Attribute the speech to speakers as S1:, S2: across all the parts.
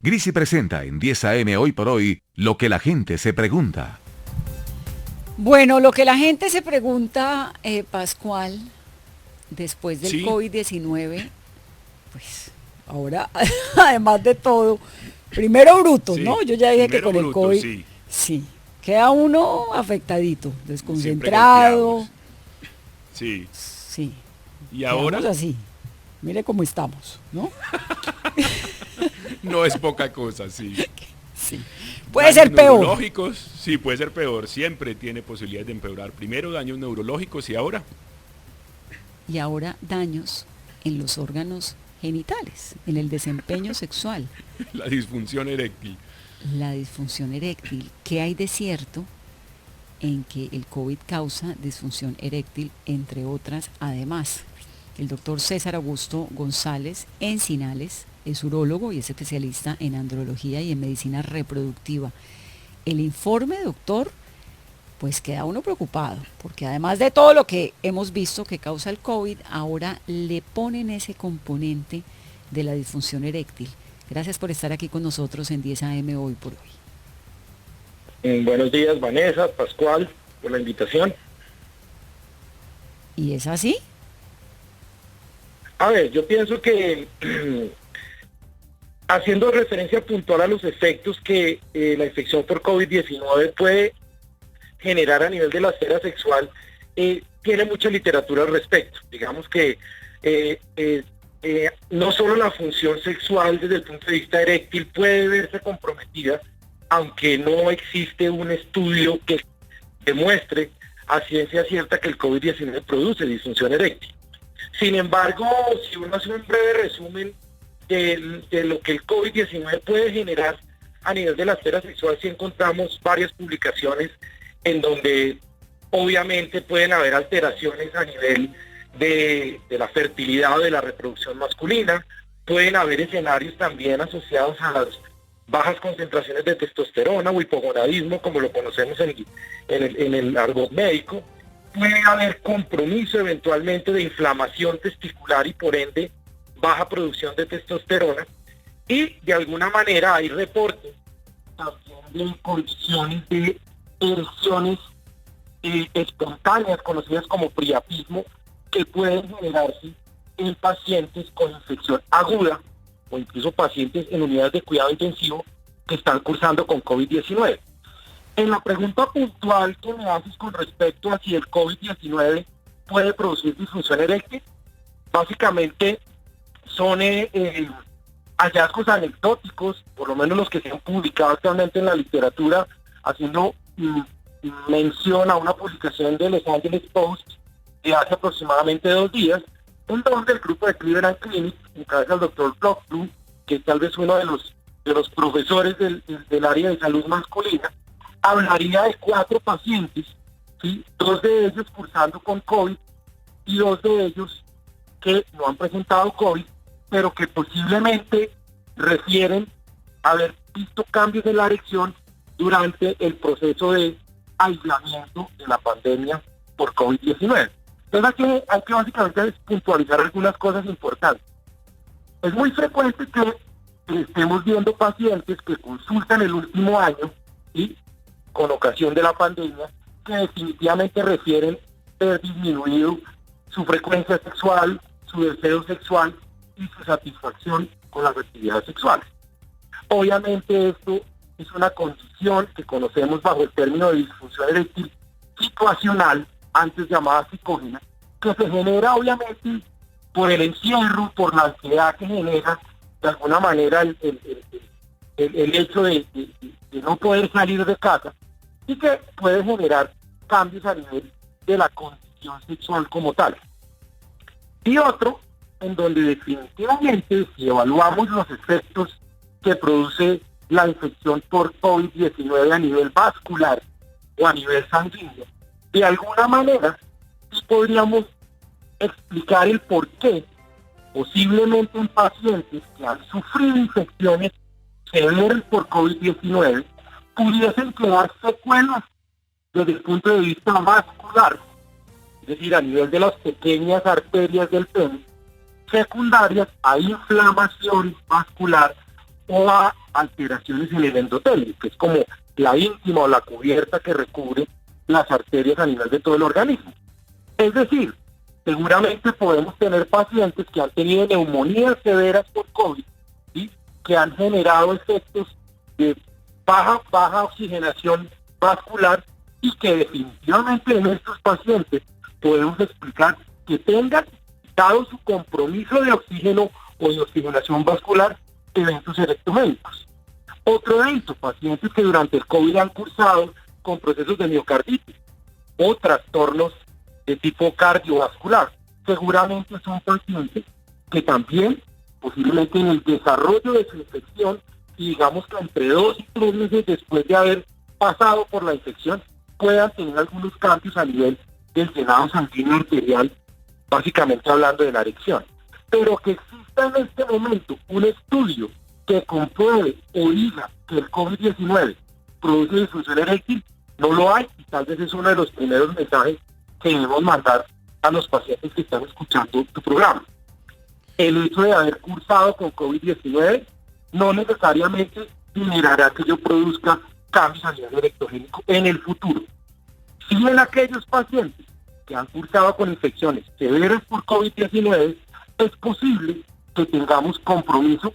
S1: Grisi presenta en 10 AM Hoy por Hoy lo que la gente se pregunta.
S2: Bueno, lo que la gente se pregunta, Pascual, después del
S3: Sí,
S2: COVID-19, pues ahora, además de todo, primero brutos,
S3: sí.
S2: ¿no? Yo ya dije que
S3: Primero
S2: con el
S3: bruto,
S2: COVID,
S3: sí.
S2: sí, queda uno afectadito,
S3: Siempre
S2: desconcentrado,
S3: golpeados. Sí.
S2: sí,
S3: Y
S2: quedamos
S3: ahora
S2: así. Mire cómo estamos, ¿no?
S3: no es poca cosa, sí.
S2: Sí. Puede
S3: Daños
S2: ser peor.
S3: neurológicos, sí, puede ser peor. Siempre tiene posibilidades de empeorar. Primero daños neurológicos y ahora
S2: Y ahora daños en los órganos genitales, en el desempeño sexual.
S3: la disfunción eréctil.
S2: La disfunción eréctil. ¿Qué hay de cierto en que el COVID causa disfunción eréctil, entre otras? Además, el doctor César Augusto González Encinales es urólogo y es especialista en andrología y en medicina reproductiva. El informe, doctor, pues queda uno preocupado, porque además de todo lo que hemos visto que causa el COVID, ahora le ponen ese componente de la disfunción eréctil. Gracias por estar aquí con nosotros en 10 AM Hoy por Hoy.
S4: Buenos días, Vanessa, Pascual, por la invitación.
S2: ¿Y es así?
S4: A ver, yo pienso que haciendo referencia puntual a los efectos que la infección por COVID-19 puede generar a nivel de la esfera sexual, tiene mucha literatura al respecto. Digamos que no solo la función sexual desde el punto de vista eréctil puede verse comprometida, aunque no existe un estudio que demuestre a ciencia cierta que el COVID-19 produce disfunción eréctil. Sin embargo, si uno hace un breve resumen de lo que el COVID-19 puede generar a nivel de la esfera sexual, sí encontramos varias publicaciones en donde obviamente pueden haber alteraciones a nivel de la fertilidad o de la reproducción masculina, pueden haber escenarios también asociados a las bajas concentraciones de testosterona o hipogonadismo, como lo conocemos en el argot médico. Puede haber compromiso eventualmente de inflamación testicular y por ende baja producción de testosterona, y de alguna manera hay reportes también de condiciones de erecciones espontáneas conocidas como priapismo, que pueden generarse en pacientes con infección aguda o incluso pacientes en unidades de cuidado intensivo que están cursando con COVID-19. En la pregunta puntual que me haces con respecto a si el COVID-19 puede producir disfunción eréctil, básicamente son hallazgos anecdóticos, por lo menos los que se han publicado actualmente en la literatura, haciendo mención a una publicación de Los Angeles Post de hace aproximadamente 2 días, en donde el grupo de Cleveland Clinic, en cabeza del doctor Blockblum, que es tal vez uno de los profesores del área de salud masculina, hablaría de 4 pacientes, ¿sí? 2 de ellos cursando con COVID y 2 de ellos que no han presentado COVID, pero que posiblemente refieren haber visto cambios en la erección durante el proceso de aislamiento de la pandemia por COVID-19. Entonces hay que básicamente puntualizar algunas cosas importantes. Es muy frecuente que estemos viendo pacientes que consultan el último año y con ocasión de la pandemia, que definitivamente refieren ver disminuido su frecuencia sexual, su deseo sexual y su satisfacción con las actividades sexuales. Obviamente esto es una condición que conocemos bajo el término de disfunción eréctil situacional, antes llamada psicógena, que se genera obviamente por el encierro, por la ansiedad que genera de alguna manera el hecho de no poder salir de casa, y que puede generar cambios a nivel de la condición sexual como tal. Y otro, en donde definitivamente si evaluamos los efectos que produce la infección por COVID-19 a nivel vascular o a nivel sanguíneo, de alguna manera sí podríamos explicar el por qué posiblemente en pacientes que han sufrido infecciones severas por COVID-19 pudiesen quedar secuelas desde el punto de vista vascular, es decir, a nivel de las pequeñas arterias del pene, secundarias a inflamación vascular o a alteraciones en el endotelio, que es como la íntima o la cubierta que recubre las arterias a nivel de todo el organismo. Es decir, seguramente podemos tener pacientes que han tenido neumonías severas por COVID, ¿sí?, que han generado efectos de baja oxigenación vascular y que definitivamente en estos pacientes podemos explicar que tengan, dado su compromiso de oxígeno o de oxigenación vascular, eventos erectogénicos. Otro evento, pacientes que durante el COVID han cursado con procesos de miocarditis o trastornos de tipo cardiovascular. Seguramente son pacientes que también, posiblemente en el desarrollo de su infección, y digamos que entre 2 y 3 meses después de haber pasado por la infección, puedan tener algunos cambios a nivel del llenado sanguíneo arterial, básicamente hablando de la erección. Pero que exista en este momento un estudio que compruebe o diga que el COVID-19 produce disfunción eréctil, no lo hay, y tal vez es uno de los primeros mensajes que debemos mandar a los pacientes que están escuchando tu programa. El hecho de haber cursado con COVID-19 no necesariamente generará que yo produzca cambios a nivel erectogénico en el futuro. Si en aquellos pacientes que han cursado con infecciones severas por COVID-19, es posible que tengamos compromiso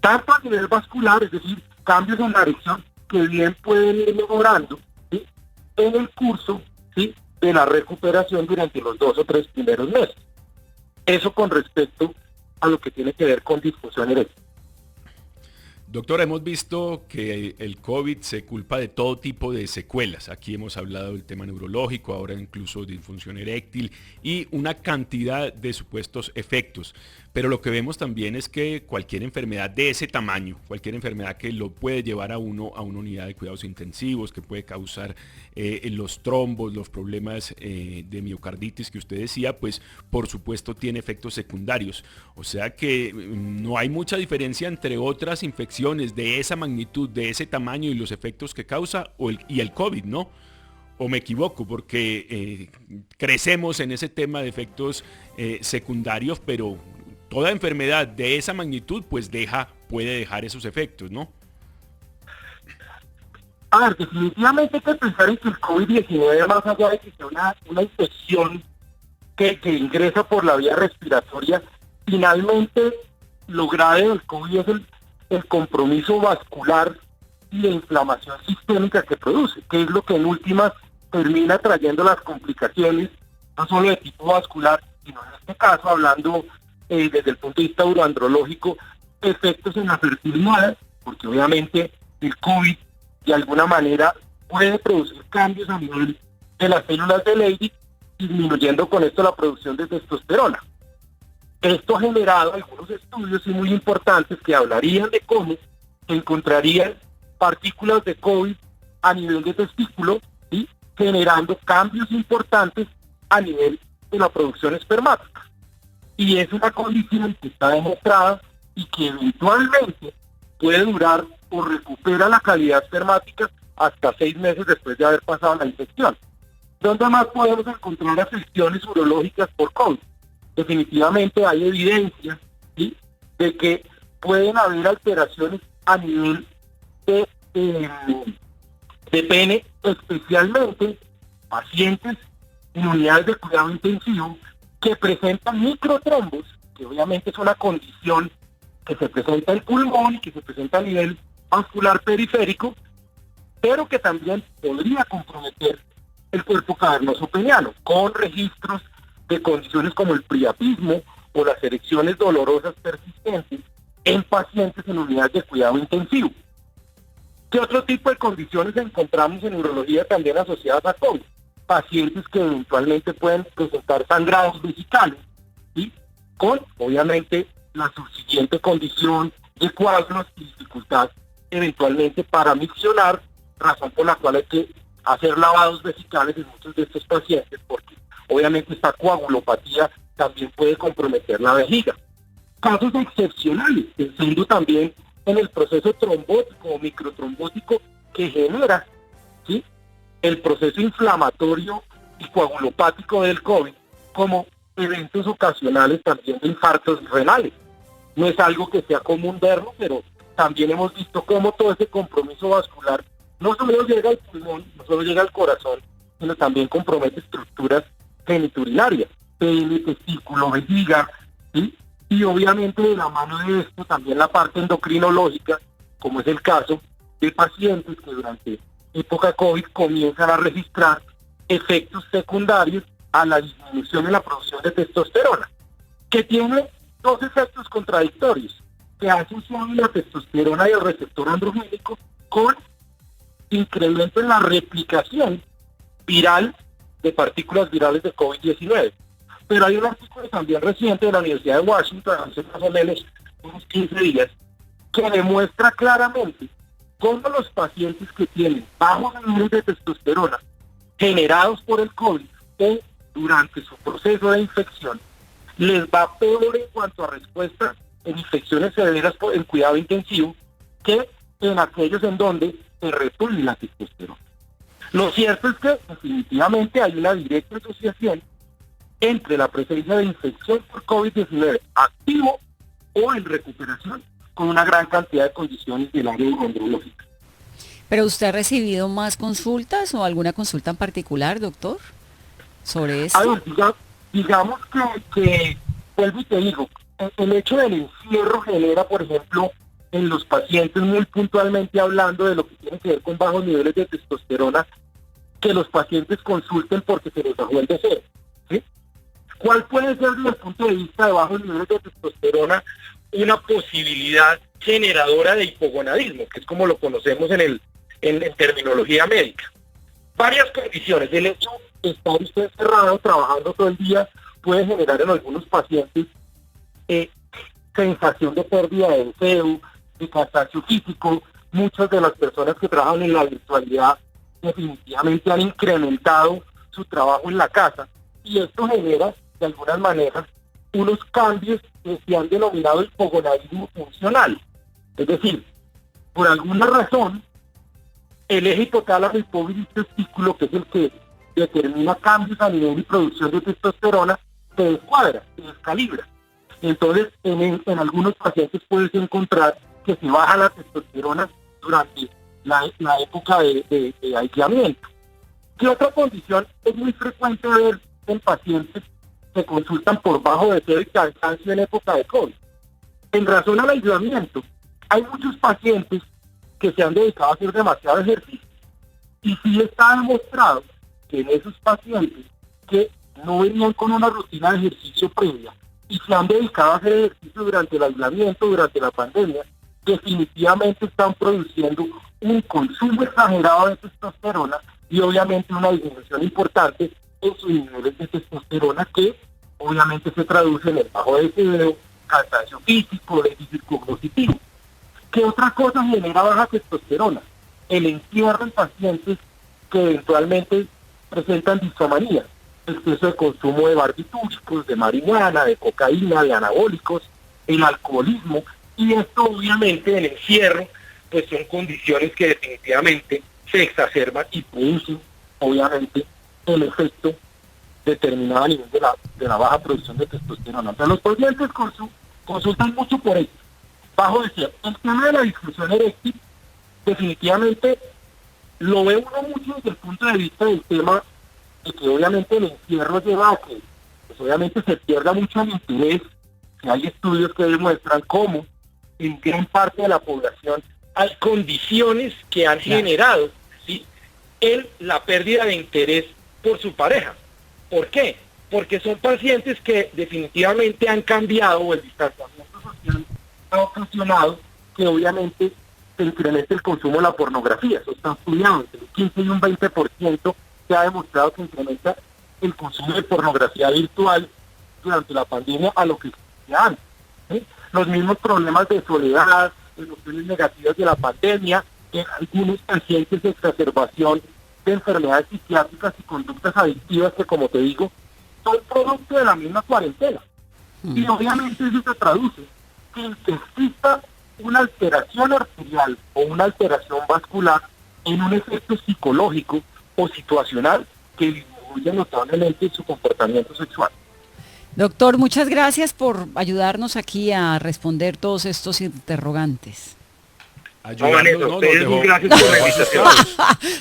S4: tanto a nivel vascular, es decir, cambios en la erección que bien pueden ir mejorando, ¿sí?, en el curso, ¿sí?, de la recuperación durante los 2 o 3 primeros meses. Eso con respecto a lo que tiene que ver con disfunción eréctil.
S3: Doctor, hemos visto que el COVID se culpa de todo tipo de secuelas. Aquí hemos hablado del tema neurológico, ahora incluso de disfunción eréctil y una cantidad de supuestos efectos. Pero lo que vemos también es que cualquier enfermedad de ese tamaño, cualquier enfermedad que lo puede llevar a uno a una unidad de cuidados intensivos, que puede causar los trombos, los problemas de miocarditis que usted decía, pues por supuesto tiene efectos secundarios. O sea que no hay mucha diferencia entre otras infecciones de esa magnitud, de ese tamaño y los efectos que causa y el COVID, ¿no? ¿O me equivoco? Porque crecemos en ese tema de efectos secundarios, pero toda enfermedad de esa magnitud pues puede dejar esos efectos, ¿no?
S4: A ver, definitivamente hay que pensar en que el COVID-19, más allá de que sea una infección que ingresa por la vía respiratoria, finalmente lo grave del COVID es el compromiso vascular y la inflamación sistémica que produce, que es lo que en últimas termina trayendo las complicaciones, no solo de tipo vascular, sino en este caso, hablando desde el punto de vista uroandrológico, efectos en la fertilidad, porque obviamente el COVID de alguna manera puede producir cambios a nivel de las células de Leydig, disminuyendo con esto la producción de testosterona. Esto ha generado algunos estudios muy importantes que hablarían de cómo se encontrarían partículas de COVID a nivel de testículo, ¿sí?, generando cambios importantes a nivel de la producción espermática. Y es una condición que está demostrada y que eventualmente puede durar o recupera la calidad espermática hasta 6 meses después de haber pasado la infección. ¿Dónde más podemos encontrar afecciones urológicas por COVID? Definitivamente hay evidencia, ¿sí?, de que pueden haber alteraciones a nivel de pene, especialmente pacientes en unidades de cuidado intensivo que presentan microtrombos, que obviamente es una condición que se presenta en el pulmón y que se presenta a nivel vascular periférico, pero que también podría comprometer el cuerpo cavernoso peniano, con registros de condiciones como el priapismo o las erecciones dolorosas persistentes en pacientes en unidades de cuidado intensivo. ¿Qué otro tipo de condiciones encontramos en urología también asociadas a COVID? Pacientes que eventualmente pueden presentar sangrados vesicales, ¿sí?, con obviamente la subsiguiente condición de coágulos y dificultad eventualmente para miccionar, razón por la cual hay que hacer lavados vesicales en muchos de estos pacientes, porque obviamente esta coagulopatía también puede comprometer la vejiga. Casos excepcionales, pensando también en el proceso trombótico o microtrombótico que genera, ¿sí?, el proceso inflamatorio y coagulopático del COVID, como eventos ocasionales también de infartos renales. No es algo que sea común verlo, pero también hemos visto cómo todo ese compromiso vascular no solo llega al pulmón, no solo llega al corazón, sino también compromete estructuras geniturinarias, pene, testículo, vejiga, ¿sí? Y obviamente de la mano de esto también la parte endocrinológica, como es el caso de pacientes que durante época COVID comienzan a registrar efectos secundarios a la disminución en la producción de testosterona, que tiene dos efectos contradictorios, que asocian la testosterona y el receptor androgénico con incremento en la replicación viral de partículas virales de COVID-19. Pero hay un artículo también reciente de la Universidad de Washington, hace más o menos unos 15 días, que demuestra claramente cómo los pacientes que tienen bajos niveles de testosterona generados por el COVID o durante su proceso de infección, les va peor en cuanto a respuesta en infecciones severas en cuidado intensivo que en aquellos en donde se reprime la testosterona. Lo cierto es que definitivamente hay una directa asociación entre la presencia de infección por COVID-19 activo o en recuperación con una gran cantidad de condiciones del área andrológica.
S2: ¿Pero usted ha recibido más consultas o alguna consulta en particular, doctor, sobre eso?
S4: A ver, digamos que vuelvo y te digo, el hecho del encierro genera, por ejemplo, en los pacientes, muy puntualmente hablando de lo que tiene que ver con bajos niveles de testosterona, que los pacientes consulten porque se les bajó el deseo, ¿sí? ¿Cuál puede ser desde el punto de vista de bajos niveles de testosterona una posibilidad generadora de hipogonadismo, que es como lo conocemos en terminología médica? Varias condiciones. El hecho de estar usted encerrado, trabajando todo el día, puede generar en algunos pacientes sensación de pérdida de deseo, de cansancio físico. Muchas de las personas que trabajan en la virtualidad definitivamente han incrementado su trabajo en la casa, y esto genera de algunas maneras unos cambios que se han denominado hipogonadismo funcional. Es decir, por alguna razón, el eje hipotálamo hipófisis testículo, que es el que determina cambios a nivel y producción de testosterona, se descuadra, se descalibra. Entonces, en algunos pacientes puedes encontrar que se baja la testosterona durante la época de aislamiento. ¿Qué otra condición es muy frecuente ver en pacientes que consultan por bajo deseo y cansancio en época de COVID? En razón al aislamiento, hay muchos pacientes que se han dedicado a hacer demasiado ejercicio, y sí está demostrado que en esos pacientes que no venían con una rutina de ejercicio previa y se han dedicado a hacer ejercicio durante el aislamiento, durante la pandemia, definitivamente están produciendo un consumo exagerado de testosterona y obviamente una disminución importante en sus niveles de testosterona, que obviamente se traduce en el bajo deseo, cansancio físico, déficit cognitivo. ¿Qué otra cosa genera baja testosterona? El encierro en pacientes que eventualmente presentan disfomanía, exceso de consumo de barbitúricos, de marihuana, de cocaína, de anabólicos, el alcoholismo, y esto obviamente el encierro pues son condiciones que definitivamente se exacerban y producen obviamente el efecto determinado a nivel de la baja producción de testosterona. Entonces los pacientes consultan mucho por esto, bajo deseo. El tema de la disfunción eréctil definitivamente lo ve uno mucho desde el punto de vista del tema de que obviamente el encierro lleva a que pues obviamente se pierda mucho el interés, que hay estudios que demuestran cómo en gran parte de la población hay condiciones que han generado, ¿sí?, la pérdida de interés por su pareja. ¿Por qué? Porque son pacientes que definitivamente han cambiado, o el distanciamiento social ha ocasionado que obviamente se incremente el consumo de la pornografía. Eso está estudiado, entre un 15 y un 20% se ha demostrado que incrementa el consumo de pornografía virtual durante la pandemia a lo que existía antes, ¿sí? Los mismos problemas de soledad, emociones negativas de la pandemia, algunos pacientes de exacerbación de enfermedades psiquiátricas y conductas adictivas que, como te digo, son producto de la misma cuarentena. Y obviamente eso se traduce en que exista una alteración arterial o una alteración vascular en un efecto psicológico o situacional que disminuye notablemente su comportamiento sexual.
S2: Doctor, muchas gracias por ayudarnos aquí a responder todos estos interrogantes.
S3: ayudarnos,
S4: No, Vanessa, gracias por la invitación.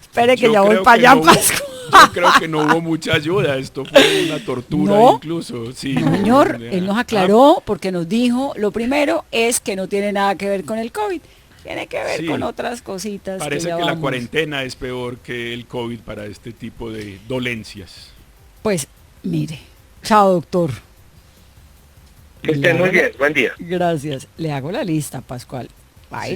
S2: Espere que
S3: Yo
S2: ya voy
S3: creo
S2: para
S3: que
S2: allá,
S3: no hubo-
S2: Pascua.
S3: Yo creo que no hubo mucha ayuda, esto fue una tortura
S2: ¿No?
S3: incluso. Sí,
S2: No, señor,
S3: ya.
S2: él nos aclaró porque nos dijo, lo primero es que no tiene nada que ver con el COVID, tiene que ver
S3: Sí.
S2: con otras cositas.
S3: Parece
S2: ya
S3: que la
S2: vamos.
S3: cuarentena es peor que el COVID para este tipo de dolencias.
S2: Pues, mire, chao, doctor.
S4: Que estén muy bien, buen día.
S2: Gracias. Le hago la lista, Pascual. Bye.